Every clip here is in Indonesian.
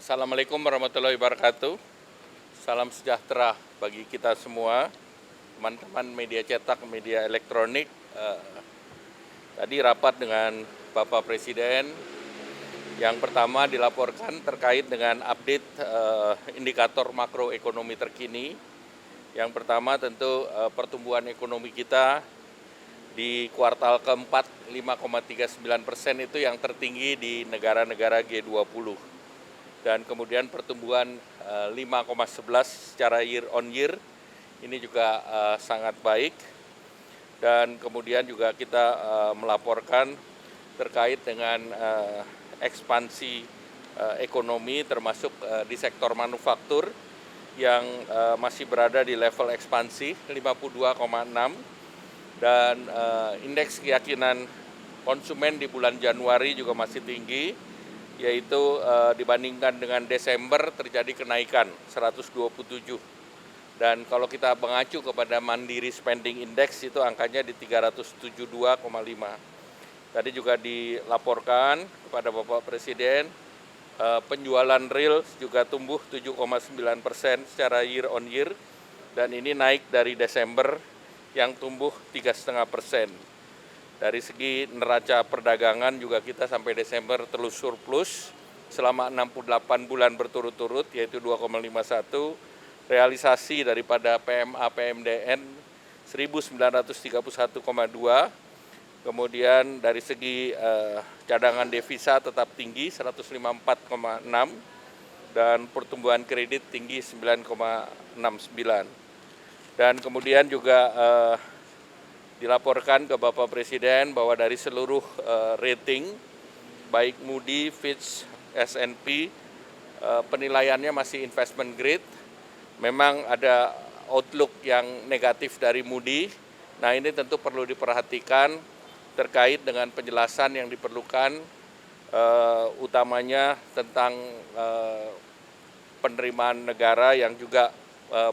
Assalamualaikum warahmatullahi wabarakatuh. Salam sejahtera bagi kita semua, teman-teman media cetak, media elektronik. Tadi rapat dengan Bapak Presiden. Yang pertama dilaporkan terkait dengan update indikator makroekonomi terkini. Yang pertama tentu pertumbuhan ekonomi kita di kuartal keempat 5,39% itu yang tertinggi di negara-negara G20. Dan kemudian pertumbuhan 5,11 secara year on year ini juga sangat baik. Dan kemudian juga kita melaporkan terkait dengan ekspansi ekonomi termasuk di sektor manufaktur yang masih berada di level ekspansi 52,6 dan indeks keyakinan konsumen di bulan Januari juga masih tinggi, yaitu dibandingkan dengan Desember terjadi kenaikan 127. Dan kalau kita mengacu kepada Mandiri Spending Index itu angkanya di 372,5. Tadi juga dilaporkan kepada Bapak Presiden, penjualan real juga tumbuh 7,9% secara year on year, dan ini naik dari Desember yang tumbuh 3,5%. Dari segi neraca perdagangan juga kita sampai Desember terus surplus selama 68 bulan berturut-turut, yaitu 2,51. Realisasi daripada PMA PMDN 1931,2. Kemudian dari segi cadangan devisa tetap tinggi 154,6 dan pertumbuhan kredit tinggi 9,69. Dan kemudian juga dilaporkan ke Bapak Presiden bahwa dari seluruh rating, baik Moody, Fitch, S&P, penilaiannya masih investment grade. Memang ada outlook yang negatif dari Moody. Nah, ini tentu perlu diperhatikan terkait dengan penjelasan yang diperlukan, utamanya tentang penerimaan negara yang juga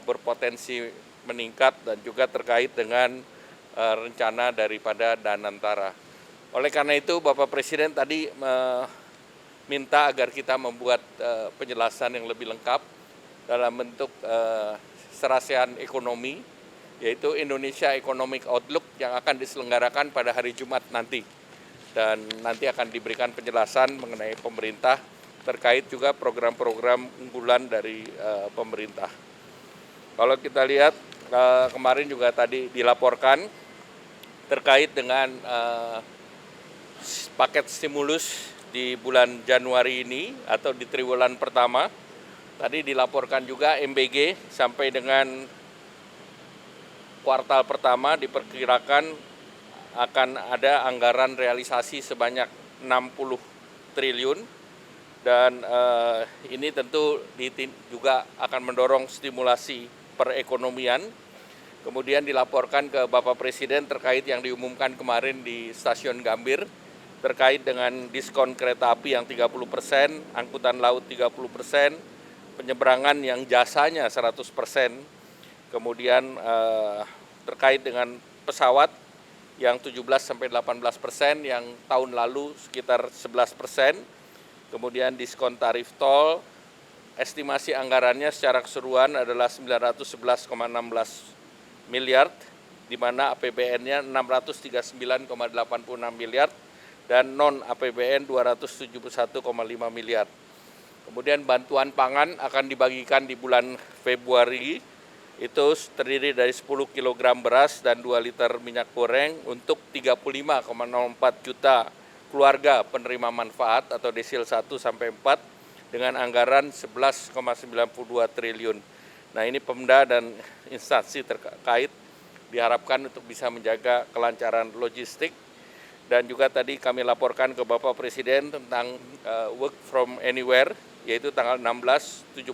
berpotensi meningkat dan juga terkait dengan rencana daripada Danantara. Oleh karena itu Bapak Presiden tadi minta agar kita membuat penjelasan yang lebih lengkap dalam bentuk serasian ekonomi, yaitu Indonesia Economic Outlook yang akan diselenggarakan pada hari Jumat nanti. Dan nanti akan diberikan penjelasan mengenai pemerintah terkait juga program-program unggulan dari pemerintah. Kalau kita lihat kemarin juga tadi dilaporkan terkait dengan paket stimulus di bulan Januari ini atau di triwulan pertama. Tadi dilaporkan juga MBG sampai dengan kuartal pertama diperkirakan akan ada anggaran realisasi sebanyak 60 triliun. Dan ini tentu juga akan mendorong stimulasi perekonomian. Kemudian dilaporkan ke Bapak Presiden terkait yang diumumkan kemarin di Stasiun Gambir terkait dengan diskon kereta api yang 30%, angkutan laut 30%, penyeberangan yang jasanya 100%, kemudian terkait dengan pesawat yang 17-18%, yang tahun lalu sekitar 11%, kemudian diskon tarif tol, estimasi anggarannya secara keseluruhan adalah 911,16 miliar, di mana APBN-nya 639,86 miliar dan non-APBN 271,5 miliar. Kemudian bantuan pangan akan dibagikan di bulan Februari, itu terdiri dari 10 kg beras dan 2 liter minyak goreng untuk 35,04 juta keluarga penerima manfaat atau desil 1 sampai 4 dengan anggaran 11,92 triliun. Nah, ini Pemda dan instansi terkait diharapkan untuk bisa menjaga kelancaran logistik. Dan juga tadi kami laporkan ke Bapak Presiden tentang work from anywhere, yaitu tanggal 16, 17,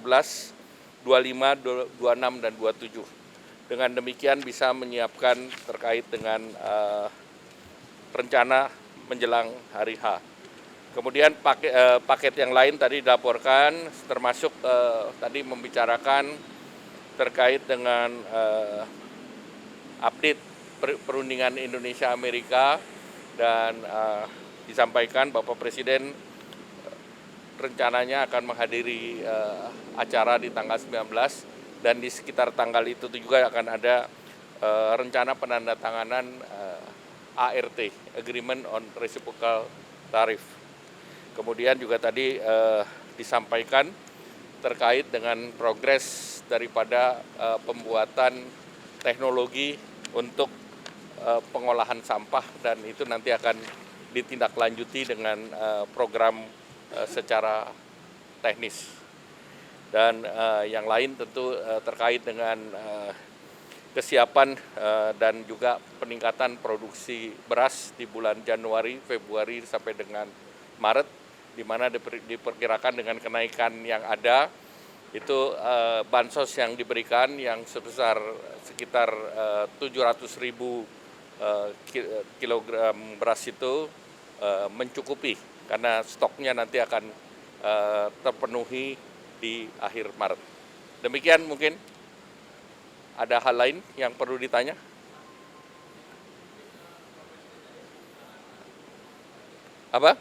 25, 26, dan 27. Dengan demikian bisa menyiapkan terkait dengan rencana menjelang hari H. Kemudian paket yang lain tadi dilaporkan, termasuk tadi membicarakan terkait dengan update perundingan Indonesia-Amerika, dan disampaikan Bapak Presiden rencananya akan menghadiri acara di tanggal 19 dan di sekitar tanggal itu juga akan ada rencana penandatanganan ART, Agreement on Reciprocal Tariff. Kemudian juga tadi disampaikan terkait dengan progres daripada pembuatan teknologi untuk pengolahan sampah dan itu nanti akan ditindaklanjuti dengan program secara teknis. Dan yang lain tentu terkait dengan kesiapan dan juga peningkatan produksi beras di bulan Januari, Februari sampai dengan Maret, di mana diperkirakan dengan kenaikan yang ada, itu bansos yang diberikan yang sebesar sekitar 700.000 kilogram beras itu mencukupi karena stoknya nanti akan terpenuhi di akhir Maret. Demikian mungkin. Ada hal lain yang perlu ditanya? Apa?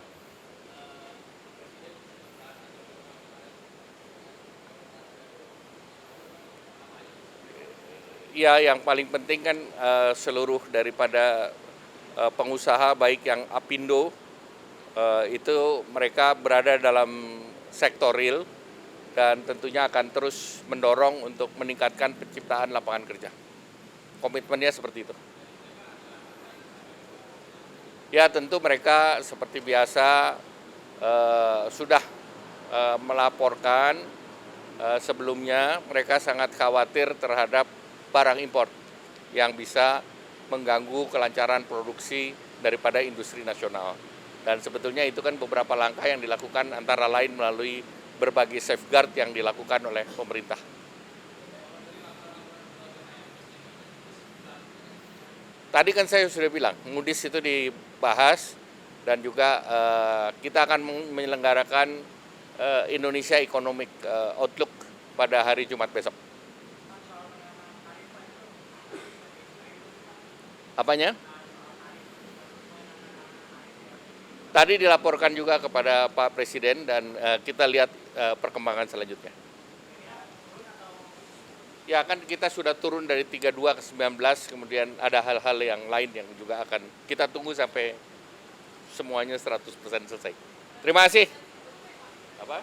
Ya, yang paling penting kan seluruh daripada pengusaha baik yang Apindo itu mereka berada dalam sektor real dan tentunya akan terus mendorong untuk meningkatkan penciptaan lapangan kerja. Komitmennya seperti itu. Ya, tentu mereka seperti biasa sudah melaporkan sebelumnya mereka sangat khawatir terhadap barang impor yang bisa mengganggu kelancaran produksi daripada industri nasional. Dan sebetulnya itu kan beberapa langkah yang dilakukan antara lain melalui berbagai safeguard yang dilakukan oleh pemerintah. Tadi kan saya sudah bilang, Moody's itu dibahas dan juga kita akan menyelenggarakan Indonesia Economic Outlook pada hari Jumat besok. Apanya? Tadi dilaporkan juga kepada Pak Presiden dan kita lihat perkembangan selanjutnya. Ya kan kita sudah turun dari 32 ke 19, kemudian ada hal-hal yang lain yang juga akan kita tunggu sampai semuanya 100% selesai. Terima kasih. Apa?